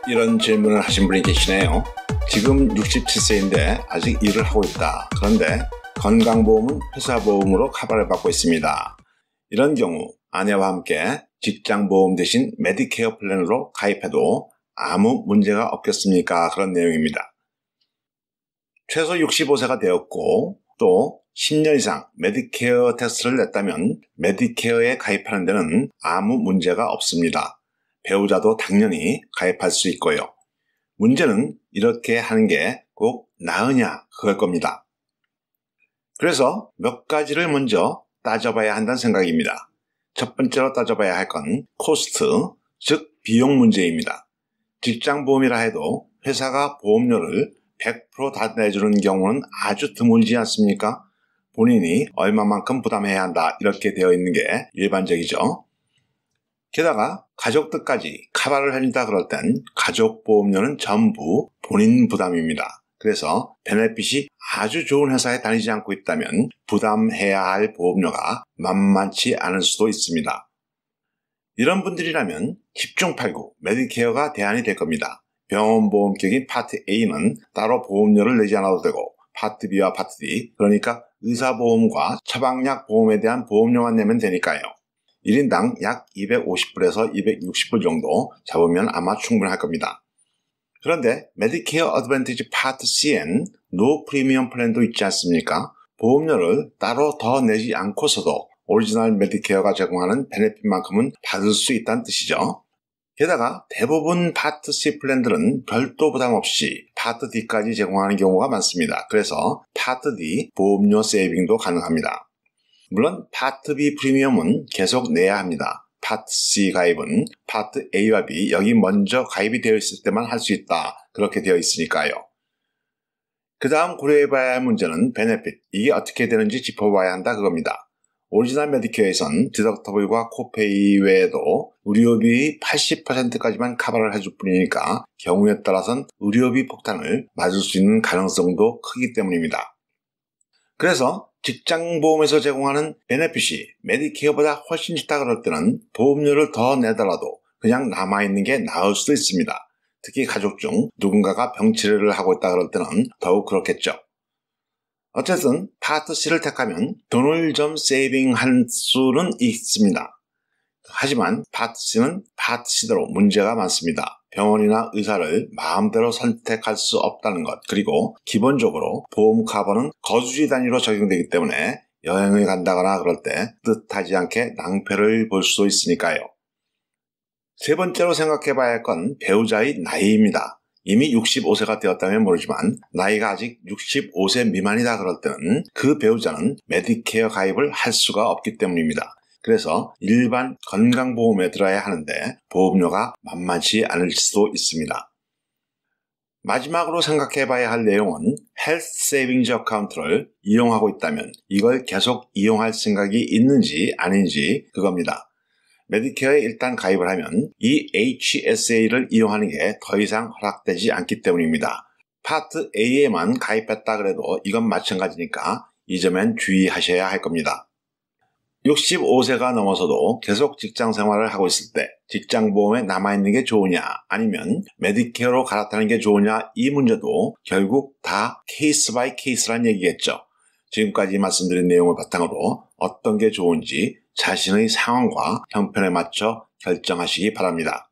이런 질문을 하신 분이 계시네요. 지금 67세인데 아직 일을 하고 있다. 그런데 건강보험은 회사보험으로 커버를 받고 있습니다. 이런 경우 아내와 함께 직장보험 대신 메디케어 플랜으로 가입해도 아무 문제가 없겠습니까? 그런 내용입니다. 최소 65세가 되었고 또 10년 이상 메디케어 테스트를 냈다면 메디케어에 가입하는 데는 아무 문제가 없습니다. 배우자도 당연히 가입할 수 있고요. 문제는 이렇게 하는 게 꼭 나으냐 그걸 겁니다. 그래서 몇 가지를 먼저 따져봐야 한다는 생각입니다. 첫 번째로 따져봐야 할 건 코스트, 즉 비용 문제입니다. 직장보험이라 해도 회사가 보험료를 100% 다 내주는 경우는 아주 드물지 않습니까? 본인이 얼마만큼 부담해야 한다 이렇게 되어 있는 게 일반적이죠. 게다가 가족들까지 커버를 해준다 그럴 땐 가족보험료는 전부 본인 부담입니다. 그래서 베네핏이 아주 좋은 회사에 다니지 않고 있다면 부담해야 할 보험료가 만만치 않을 수도 있습니다. 이런 분들이라면 10중 8구 메디케어가 대안이 될 겁니다. 병원보험격인 파트 A는 따로 보험료를 내지 않아도 되고 파트 B와 파트 D, 그러니까 의사보험과 처방약 보험에 대한 보험료만 내면 되니까요. 1인당 약 250불에서 260불 정도 잡으면 아마 충분할 겁니다. 그런데 메디케어 어드밴티지 파트 C엔 노 프리미엄 플랜도 있지 않습니까? 보험료를 따로 더 내지 않고서도 오리지널 메디케어가 제공하는 베네핏만큼은 받을 수 있다는 뜻이죠. 게다가 대부분 파트 C 플랜들은 별도 부담 없이 파트 D까지 제공하는 경우가 많습니다. 그래서 파트 D 보험료 세이빙도 가능합니다. 물론 파트 B 프리미엄은 계속 내야 합니다. 파트 C 가입은 파트 A와 B 여기 먼저 가입이 되어 있을 때만 할 수 있다. 그렇게 되어 있으니까요. 그 다음 고려해봐야 할 문제는 베네핏. 이게 어떻게 되는지 짚어봐야 한다 그겁니다. 오리지널 메디케어에선 디덕터블과 코페이 외에도 의료비 80%까지만 커버를 해줄 뿐이니까 경우에 따라선 의료비 폭탄을 맞을 수 있는 가능성도 크기 때문입니다. 그래서 직장보험에서 제공하는 베네핏이 메디케어보다 훨씬 좋다 그럴 때는 보험료를 더 내더라도 그냥 남아있는 게 나을 수도 있습니다. 특히 가족 중 누군가가 병치료를 하고 있다 그럴 때는 더욱 그렇겠죠. 어쨌든 파트 C를 택하면 돈을 좀 세이빙할 수는 있습니다. 하지만 파트 C는 파트 C대로 문제가 많습니다. 병원이나 의사를 마음대로 선택할 수 없다는 것, 그리고 기본적으로 보험 커버는 거주지 단위로 적용되기 때문에 여행을 간다거나 그럴 때 뜻하지 않게 낭패를 볼 수도 있으니까요. 세 번째로 생각해봐야 할 건 배우자의 나이입니다. 이미 65세가 되었다면 모르지만 나이가 아직 65세 미만이다 그럴 때는 그 배우자는 메디케어 가입을 할 수가 없기 때문입니다. 그래서 일반 건강보험에 들어야 하는데 보험료가 만만치 않을 수도 있습니다. 마지막으로 생각해봐야 할 내용은 헬스 세이빙즈 어카운트를 이용하고 있다면 이걸 계속 이용할 생각이 있는지 아닌지 그겁니다. 메디케어에 일단 가입을 하면 이 HSA를 이용하는 게 더 이상 허락되지 않기 때문입니다. 파트 A에만 가입했다 그래도 이건 마찬가지니까 이 점엔 주의하셔야 할 겁니다. 65세가 넘어서도 계속 직장 생활을 하고 있을 때 직장보험에 남아있는 게 좋으냐 아니면 메디케어로 갈아타는 게 좋으냐 이 문제도 결국 다 케이스 바이 케이스란 얘기겠죠. 지금까지 말씀드린 내용을 바탕으로 어떤 게 좋은지 자신의 상황과 형편에 맞춰 결정하시기 바랍니다.